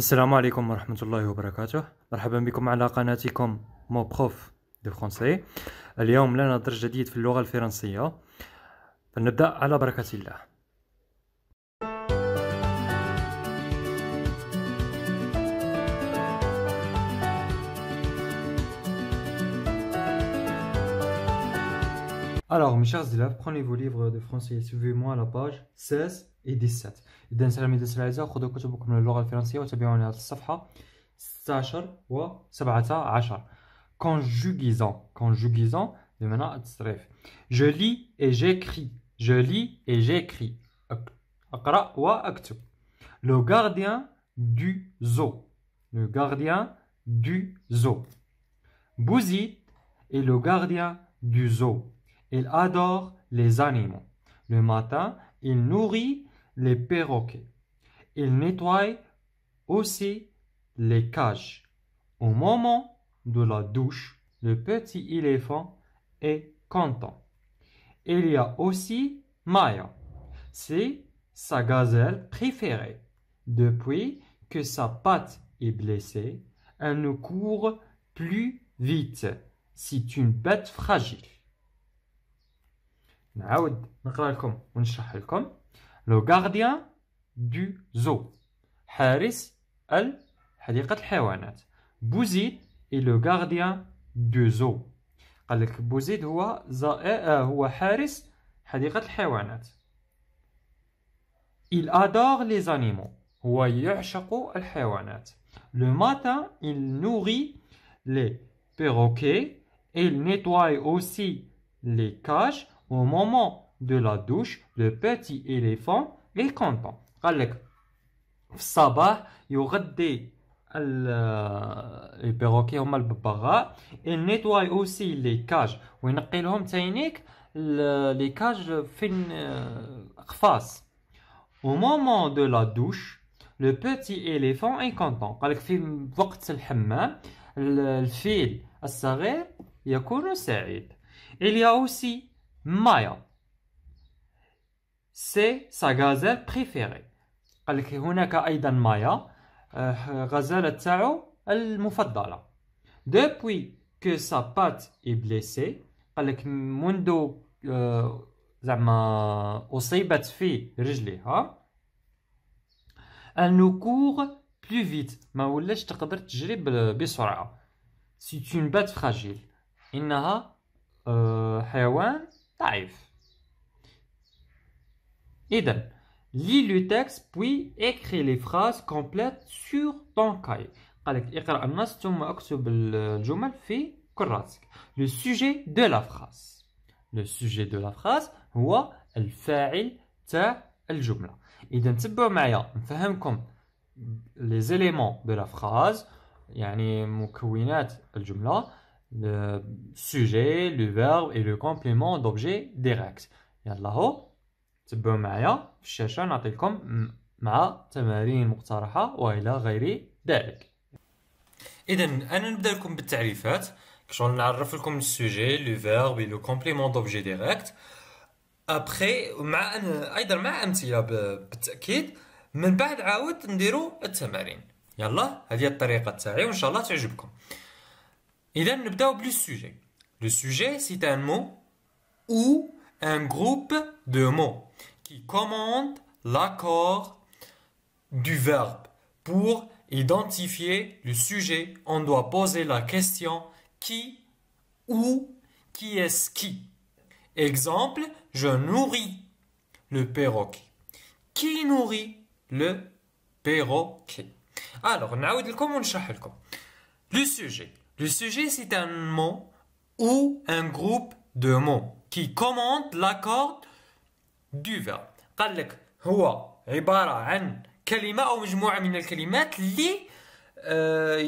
السلام عليكم ورحمة الله وبركاته. مرحبا بكم على قناتكم مو بروف دو فرونسي. اليوم لنا درس جديد في اللغة الفرنسية، فلنبدأ على بركة الله. Alors, mes chers élèves, prenez vos livres de français et suivez-moi à la page 16 et 17. إذا تلاميذ الأعزاء خذوا كتبكم للغة الفرنسية وتابعوني على الصفحة 16 و 17. Conjugisant بمعنى التصريف. Je lis et j'écris. Je lis et j'écris. أقرأ وأكتب. Le gardien du zoo. Le gardien du zoo. Bouzid est le gardien du zoo. Il adore les animaux. Le matin, il nourrit les perroquets. Il nettoie aussi les cages. Au moment de la douche, le petit éléphant est content. Il y a aussi Maya. C'est sa gazelle préférée. Depuis que sa patte est blessée, elle ne court plus vite. C'est une bête fragile. نعاود نقرأ لكم ونشرح لكم. لو غارديان دو زو، حارس حديقة الحيوانات. بوزيد اي لو غارديان دو زو. قال لك بوزيد هو حارس حديقة الحيوانات. Il adore les animaux. هو يعشق الحيوانات. Le matin, il nourrit les perroquets. Il nettoie aussi les cages. Au moment de la douche, le petit éléphant est content. قال لك في الصباح يغذي البيروكي هما الببغاء. Il nettoie aussi les cages وينقي لهم تاينيك les cages فين قفاص. Au moment de la douche, le petit éléphant est content. قال لك في وقت الحمام الفيل الصغير يكون سعيد. Il y a aussi Maya. C'est sa gazelle préférée. قال لك هناك أيضا مايا، غزالة تاعو المفضلة. Depuis que sa patte est blessée، قال لك منذ زعما أصيبت في رجلها. Elle ne court plus vite. ما ولاش تقدر تجري بسرعة. C'est une bête fragile. إنها حيوان ضعيف. إذن lis le texte puis écris les phrases complètes sur ton cahier. قال لك اقرأ النص ثم اكتب الجمل في كراسك. Le sujet de la phrase. Le sujet de la phrase هو الفاعل تاع الجملة. إذا تبعوا معايا نفهمكم les éléments de la phrase، يعني مكونات الجملة. Le sujet, le verbe et le complément d'objet direct. يلا هو تبعوا معايا في الشاشة نعطيكم مع تمارين مقترحة وإلى غير ذلك. إذا أنا نبدأ لكم بالتعريفات. شغل نعرف لكم السوجي، لو فيرب et le complément d'objet direct. أبخي أيضا مع أمثلة بالتأكيد. من بعد عاود نديروا التمارين. يلا هذه الطريقة تاعي وإن شاء الله تعجبكم. إذا نبداو بالسوجي. Le sujet c'est un mot ou un groupe de mots qui commande l'accord du verbe. Pour identifier le sujet, on doit poser la question qui ou qui est-ce qui. Exemple, je nourris le perroquet. Qui nourrit le perroquet? Alors, نعاود لكم ونشرح لكم. Le sujet. Le sujet c'est un mot ou un groupe de mots qui commande l'accord du verbe. قال لك هو عبارة عن كلمة أو مجموعة من الكلمات اللي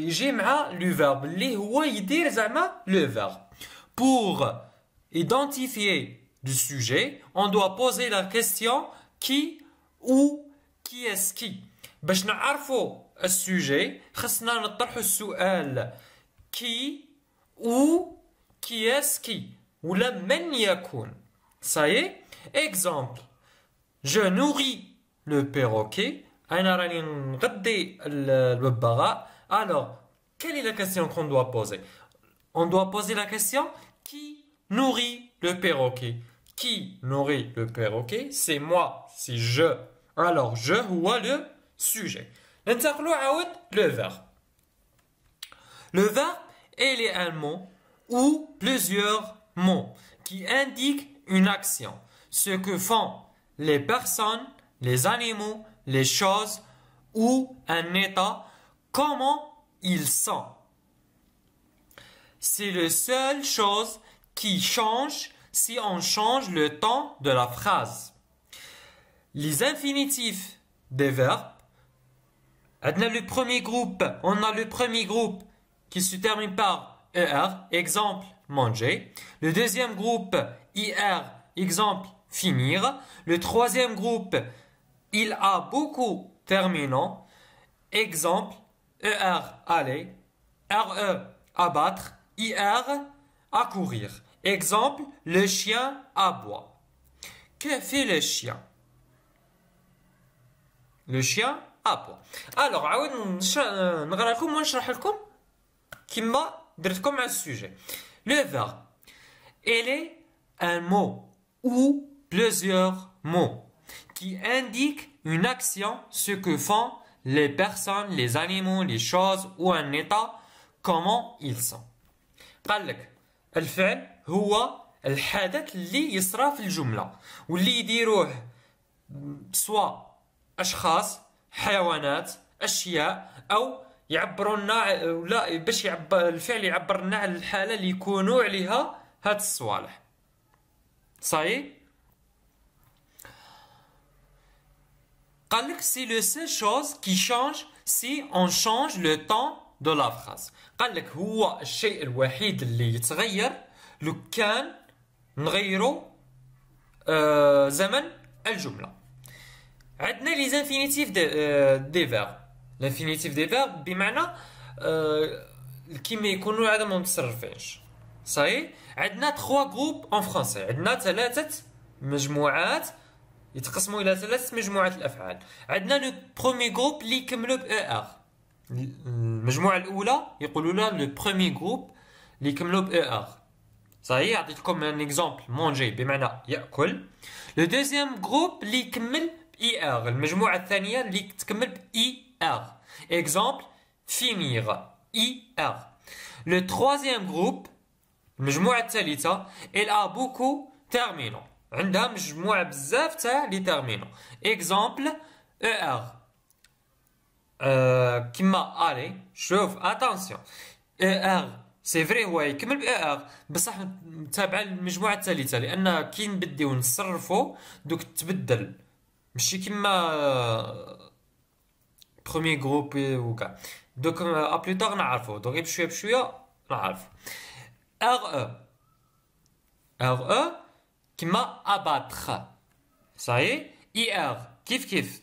يجي مع le verbe اللي هو يدير زعما le verbe. Pour identifier le sujet, on doit poser la question qui ou qui est-ce qui. باش نعرفوا السوجي خصنا نطرحوا السؤال qui ou qui est-ce qui ولا من يكون. Ça y est. Exemple, je nourris le perroquet أنا راني نغدي الببغاء. Alors, quelle est la question qu'on doit poser? On doit poser la question qui nourrit le perroquet? Qui nourrit le perroquet? C'est moi, c'est je. Alors, je هو le sujet. ننتقلوا عاود le verbe. Le verbe, il est un mot ou plusieurs mots qui indiquent une action. Ce que font les personnes, les animaux, les choses ou un état, comment ils sont. C'est la seule chose qui change si on change le temps de la phrase. Les infinitifs des verbes, on a le premier groupe qui se termine par ER, exemple manger. Le deuxième groupe IR, exemple finir. Le troisième groupe, il a beaucoup terminant, exemple ER aller, RE abattre, IR accourir. Exemple, le chien aboie. Que fait le chien? Le chien aboie. Alors, عاود نقرا لكم ونشرح لكم كما درتكم مع السوجي. Le verbe, il est un mot ou plusieurs mots qui indiquent une action, ce que font les personnes, les animaux, les choses ou un état, comment ils sont. قال لك الفعل هو الحدث اللي يصرى في الجملة واللي يديروه سواء أشخاص، حيوانات، أشياء أو يعبروا لنا ولا باش يعبر الفعل يعبر لنا على الحالة اللي يكونوا عليها هاد الصوالح. صحيح؟ قال لك c'est la seule chose qui change si on change le temps de la phrase. قال لك هو الشيء الوحيد اللي يتغير لو كان نغيروا زمن الجملة. عندنا لي زانفينيتيف دي فيرب. لانفينيتيف دي فيرب بمعنى كيما يكونوا عادة ما متصرفينش. صحيح؟ عندنا 3 جروب اون فرونسي. عندنا 3 مجموعات يتقسموا الى 3 مجموعات الافعال. عندنا لو بروميي جروب اللي يكملوا ب ار. المجموعة الأولى يقولوا لها لو بروميي جروب اللي يكملوا ب ار. صحيح؟ عطيتكم ان اكزامبل مونجي بمعنى يأكل. لو دوزيام جروب اللي يكمل اي ار. المجموعة الثانية اللي تكمل ب اي ار. اكزامبل فينيغ اي ار. لو تروازيام جروب المجموعة الثالثة elle a beaucoup terminant. عندها مجموعة بزاف تاع لي تيرمينون. اكزامبل ار. كيما الي شوف اتونسيون ار سي فري هو يكمل ب ار بصح تابع المجموعة الثالثة لأن كي نبديو نصرفو دوك تبدل ماشي كيما بروميي جروب وكاع. دوك ابلوطار نعرفو دوك بشوية بشوية نعرفو. ار او كيما اباتخ. صحيح؟ اي ار كيف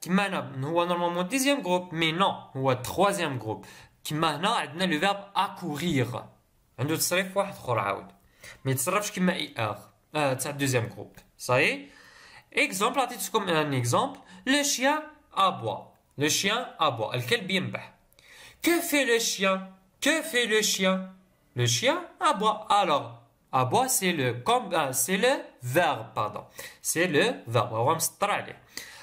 كيما هنا هو نورمالمون ديزيام جروب مي نو هو تخوازيام جروب. كيما هنا عندنا لو فيرب اكوريغ عنده تصريف واحد اخر عاود ما يتصرفش كيما اي ار تاع دوزيام جروب. صحيح؟ اكزامبل عطيتكم ان اكزامبل لو شيان ابوا. لو شيان ابوا الكلب ينبح. كو في لو شيان؟ كو في لو شيان؟ Le chien aboie. Alors, aboie, c'est le verbe, pardon. C'est le verbe. On va me aller.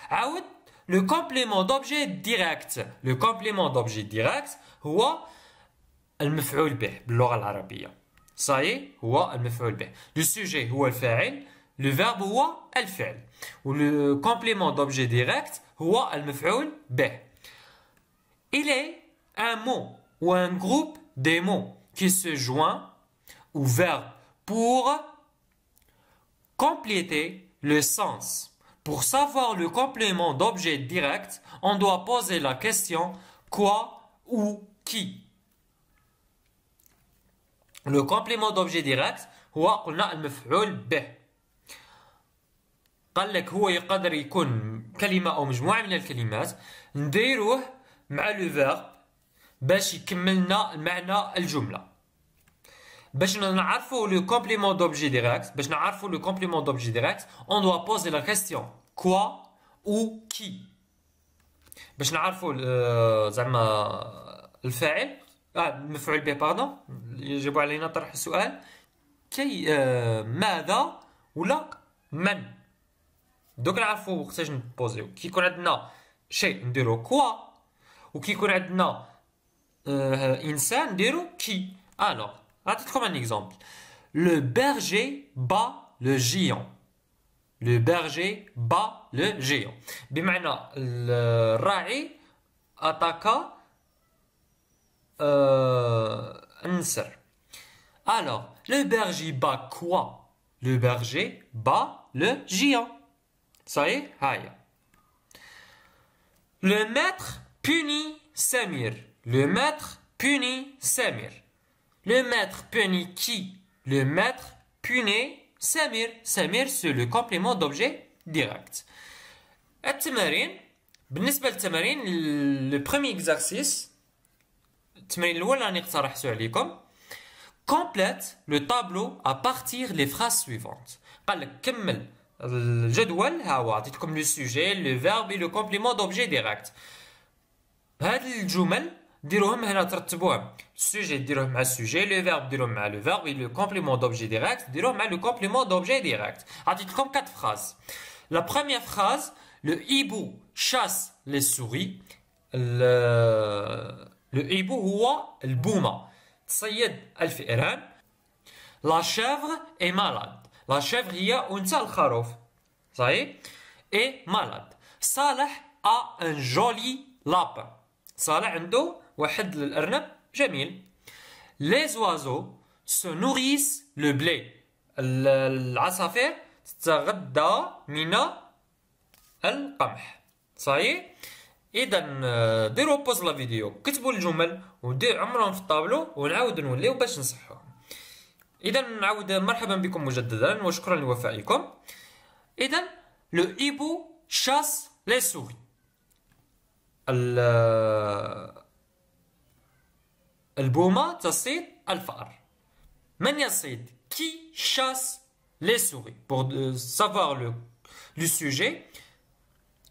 عاود le complément d'objet direct. Le complément d'objet direct هو المفعول به باللغة العربية. صحيح؟ هو المفعول به. Le sujet هو الفاعل. Le verbe هو الفعل. و le complément d'objet direct هو المفعول به. Il est un mot ou un groupe des mots qui se joint au verbe pour compléter le sens. Pour savoir le complément d'objet direct, on doit poser la question quoi ou qui. Le complément d'objet direct هو قلنا المفعول به. قال لك هو يقدر يكون كلمة أو مجموعة من الكلمات نديروه مع لو فيرب باش يكملنا المعنى الجملة. باش نعرفوا le complément d'objet direct, باش نعرفوا le complément d'objet direct, on doit poser la question quoi ou qui. باش نعرفوا زعما الفاعل المفعول به باردون يجب علينا طرح السؤال كي ماذا ولا من. دوك نعرفوا وقتاش نبوزيو. كي يكون عندنا شيء نديرو كوا، وكي يكون عندنا انسان نديرو كي. الوغ نعطيكم ان اكزومبل. لو berger bat le géant. Le berger bat le géant. بمعنى الراعي اتاكا النسر. Alors, le berger bat quoi? Le berger bat le géant. Ça y est, هاي. Le maître punit Samir. Le maître punit Samir. Le maître punit qui? Le maître punit Samir. Samir, c'est le complément d'objet direct. التمارين. بالنسبة للتمارين le premier exercice التمرين الأول راني اقترحته عليكم. Complète le tableau à partir les phrases suivantes. قال لك كمل الجدول. ها هو عطيتكم لو سوجي لو فيرب لو كومبليمون دوبجي ديريكت. هاد الجمل ديروهم هنا ترتبوهم. السوجي ديروه مع السوجي، لو فيرب ديروه مع لو فيرب، لو كومبليمون دوبجي ديريكت ديروه مع لو كومبليمون دوبجي ديريكت. عطيتكم 4 phrases. La première phrase, le hibou chasse les souris. Le hibou هو البومة تصيد الفئران. La chèvre est malade. La chèvre هي أنثى الخروف. صحيح؟ est malade. صالح a un joli lapin. صالح عنده واحد الأرنب جميل. Les oiseaux se nourrissent le blé. العصافير تتغذى من القمح. صحيح؟ إذا ديروا بوز لا فيديو، كتبوا الجمل عمرهم في الطابلو ونعاود نوليو باش نصحوهم. إذا نعاود مرحبا بكم مجددا وشكرا لوفائكم. إذا لو hibou chasse les souris. البومة تصيد الفأر. من يصيد؟ Qui chasse les souris? Pour savoir le sujet,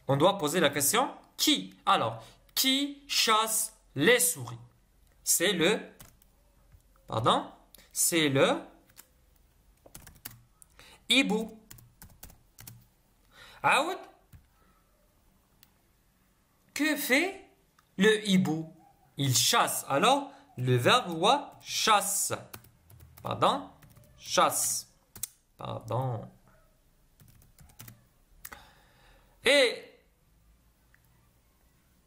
on doit poser la question qui. Alors, qui chasse les souris? C'est le... Pardon? C'est le hibou. Aoud. Que fait le hibou? Il chasse. Alors, le verbe wa chasse. Pardon? Chasse. Pardon. Et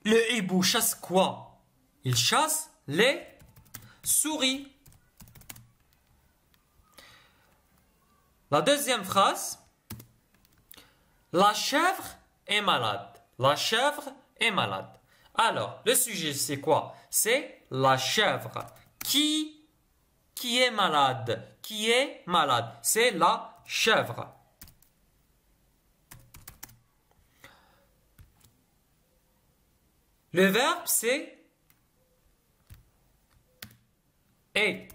le hibou chasse quoi? Il chasse les souris. La deuxième phrase. La chèvre est malade. La chèvre est malade. Alors, le sujet c'est quoi? C'est la chèvre. Qui est malade? Qui est malade? C'est la chèvre. Le verbe c'est est.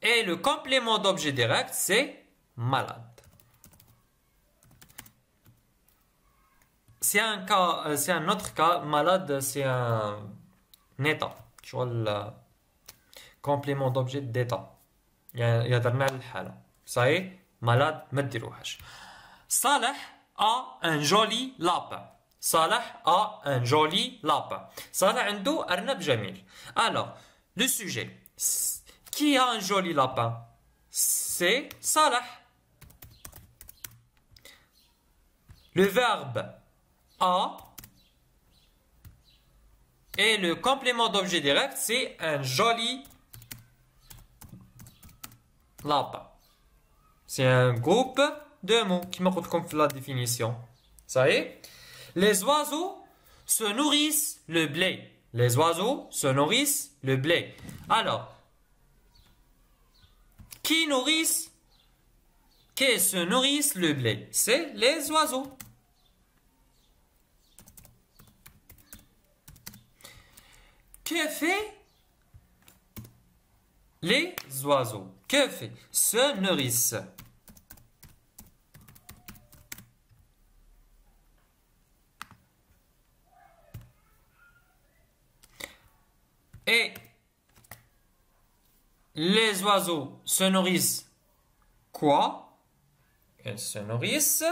Et le complément d'objet direct c'est malade. C'est un autre cas. Malade, c'est un état. Tu vois le complément d'objet d'état. يهضرنا على الحالة. صحيح؟ malade ما ديروهاش. صالح a un joli lapin. صالح a un joli lapin. صالح عنده أرنب جميل. Alors, le sujet. Qui a un joli lapin? C'est Salah. Le verbe a et le complément d'objet direct, c'est un joli lapin. C'est un groupe de mots qui me compte la définition. Ça y est? Les oiseaux se nourrissent le blé. Les oiseaux se nourrissent le blé. Alors, qui se nourrissent le blé? C'est les oiseaux. Que fait les oiseaux? Que fait? Se nourrissent. Et les oiseaux se nourrissent quoi? Ils se nourrissent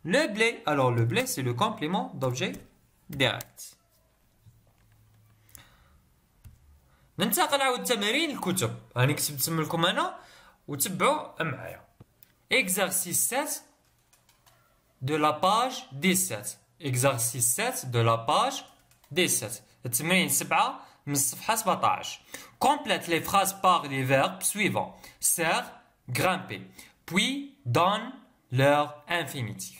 le blé. Alors le blé, c'est le complément d'objet direct. ننتقل عاود تمارين الكتب. راني كتبت لكم انا وتبعوا معايا. Exercice 7 de la page 17. Exercice 7 de la page 17. التمرين 7 من الصفحة 17. Complète les phrases par les verbes suivants. Sert, grimper. Puis donne leur infinitif.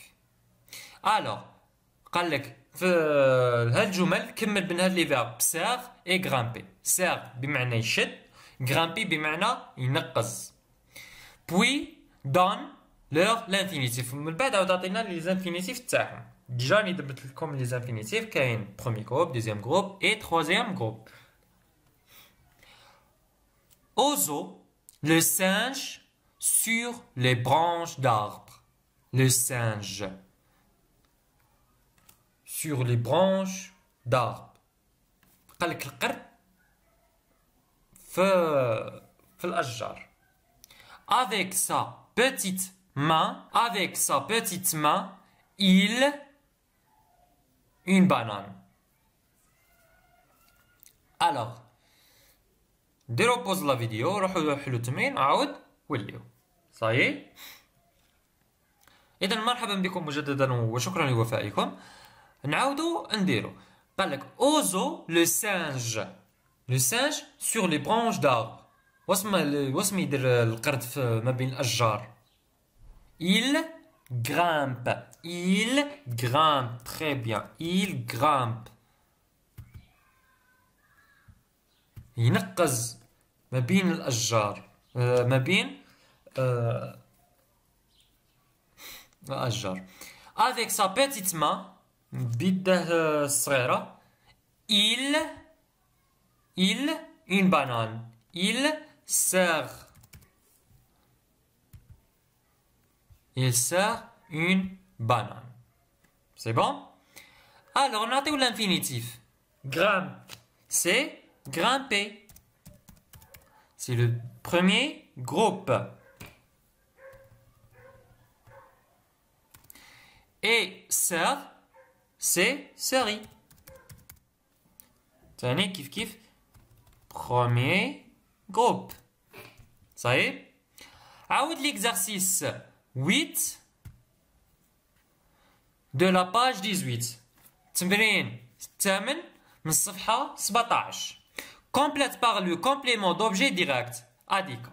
Alors, قال لك في هالجمل كمل بين هاد لي فيرب سير اي غرامبي. سير بمعنى يشد، غرامبي بمعنى ينقز. بوي دون لور لانفينيتيف. من بعد عاود عطينا لي زانفينيتيف تاعهم. ديجا راني درت لكم لي زانفينيتيف كاين بروميي جروب، دوزيام جروب اي تروازيام جروب. Ozo, le singe sur les branches d'arbres. Le singe sur les branches d'arbres. قال لك القرد في الأشجار. Avec sa petite main, il une banane. Alors, ديروا بوز لا فيديو، روحوا حلوا التمرين عاود وليو. صايي. إذا مرحبا بكم مجددا وشكرا لوفائكم. نعاودو نديرو. قال لك اوزو لو سانج سور لي برانش داربر. واسم يدير القرد ما بين الاشجار. il grimpe très bien. il grimpe ينقز ما بين الاشجار، ما بين الاشجار. avec sa petite main بيده الصغيرة. il une banane. il sert une banane. C'est bon? Alors notez l'infinitif. Grimpe, c'est grimper. C'est le premier groupe. Et sert, c'est série. تاني كيف premier groupe. Ça y est. عاود l'exercice 8 de la page 18. تمرين 8 من الصفحة 17. Complète par le complément d'objet direct. هذيك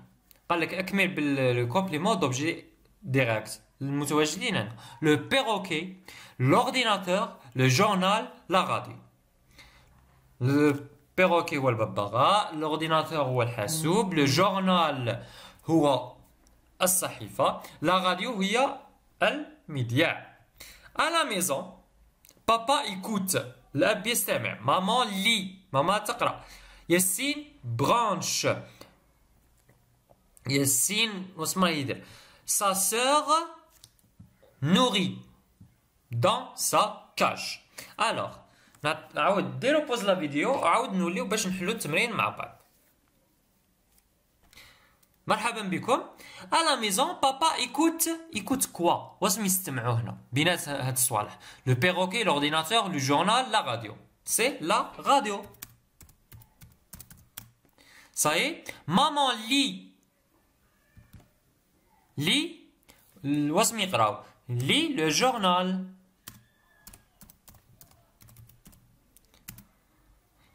قال لك اكمل بال complément d'objet direct المتواجدين هنا. Le perroquet, l'ordinateur, le journal, la radio. Le perroquet هو الببغاء، l'ordinateur هو الحاسوب، le journal هو الصحيفة، la radio هي المذياع. À la maison, papa écoute. الأب يستمع. maman lit. ماما تقرأ. ياسين branche. ياسين واسمه يدير. Sa sœur nourrit dans sa cage. Alors, نعاود ديروا بوز لا فيديو عاود نوليو باش نحلو التمرين مع بعض. مرحبا بكم. à la maison papa écoute quoi؟ واسم يستمعوا هنا بينات هاد الصوالح. le perroquet, l'ordinateur, le journal, la radio. c'est la radio. ça y est. maman lit واسم يقراو. lit le journal.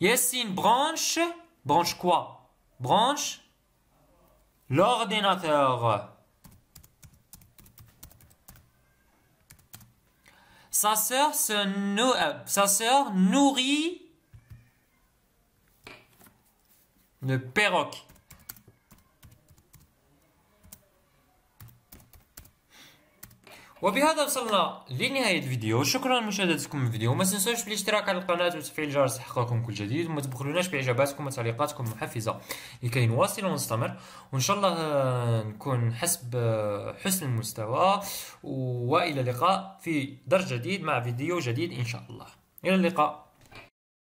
Yassine branche quoi? Branche l'ordinateur. Sa sœur nourrit le perroquet. وبهذا وصلنا لنهاية الفيديو. شكرا لمشاهدتكم الفيديو. ما تنسوش بالاشتراك على القناة وتفعيل الجرس لتحققكم كل جديد، وما تبخلوناش باعجاباتكم وتعليقاتكم المحفزة لكي نواصل ونستمر، وان شاء الله نكون حسب حسن المستوى. والى اللقاء في درس جديد مع فيديو جديد ان شاء الله. الى اللقاء.